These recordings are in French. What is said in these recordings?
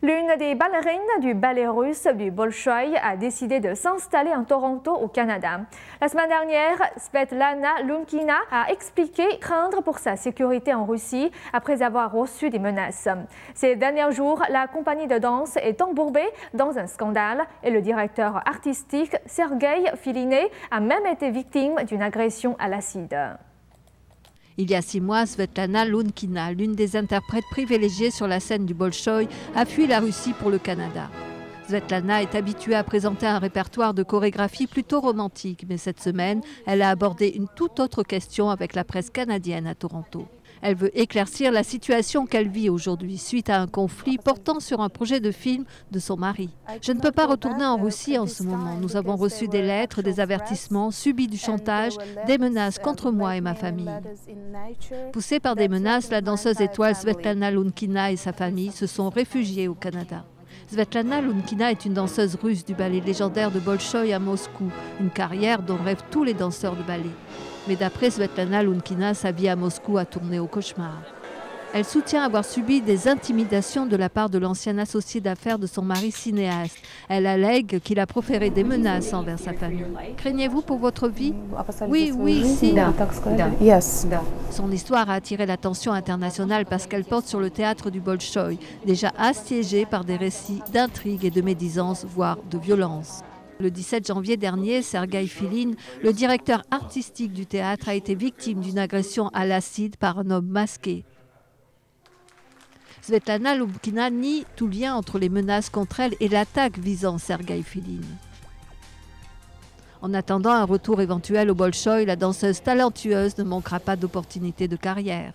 L'une des ballerines du ballet russe du Bolchoï a décidé de s'installer en Toronto, au Canada. La semaine dernière, Svetlana Lunkina a expliqué craindre pour sa sécurité en Russie après avoir reçu des menaces. Ces derniers jours, la compagnie de danse est embourbée dans un scandale et le directeur artistique Sergueï Filiné a même été victime d'une agression à l'acide. Il y a 6 mois, Svetlana Lunkina, l'une des interprètes privilégiées sur la scène du Bolchoï, a fui la Russie pour le Canada. Svetlana est habituée à présenter un répertoire de chorégraphie plutôt romantique, mais cette semaine, elle a abordé une toute autre question avec la presse canadienne à Toronto. Elle veut éclaircir la situation qu'elle vit aujourd'hui suite à un conflit portant sur un projet de film de son mari. « Je ne peux pas retourner en Russie en ce moment. Nous avons reçu des lettres, des avertissements, subi du chantage, des menaces contre moi et ma famille. » Poussée par des menaces, la danseuse étoile Svetlana Lunkina et sa famille se sont réfugiées au Canada. Svetlana Lunkina est une danseuse russe du ballet légendaire de Bolchoï à Moscou, une carrière dont rêvent tous les danseurs de ballet. Mais d'après Svetlana Lunkina, sa vie à Moscou a tourné au cauchemar. Elle soutient avoir subi des intimidations de la part de l'ancien associé d'affaires de son mari cinéaste. Elle allègue qu'il a proféré des menaces envers sa famille. Craignez-vous pour votre vie? Oui, si. Son histoire a attiré l'attention internationale parce qu'elle porte sur le théâtre du Bolchoï, déjà assiégé par des récits d'intrigues et de médisance, voire de violence. Le 17 janvier dernier, Sergueï Filine, le directeur artistique du théâtre, a été victime d'une agression à l'acide par un homme masqué. Svetlana Lunkina nie tout lien entre les menaces contre elle et l'attaque visant Sergueï Filine. En attendant un retour éventuel au Bolchoï, la danseuse talentueuse ne manquera pas d'opportunités de carrière.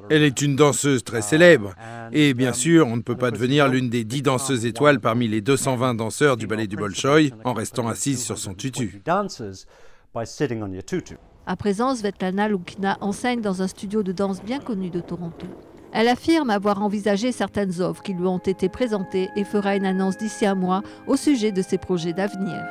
Elle est une danseuse très célèbre et bien sûr, on ne peut pas devenir l'une des 10 danseuses étoiles parmi les 220 danseurs du ballet du Bolchoï en restant assise sur son tutu. À présent, Svetlana Lunkina enseigne dans un studio de danse bien connu de Toronto. Elle affirme avoir envisagé certaines offres qui lui ont été présentées et fera une annonce d'ici un mois au sujet de ses projets d'avenir.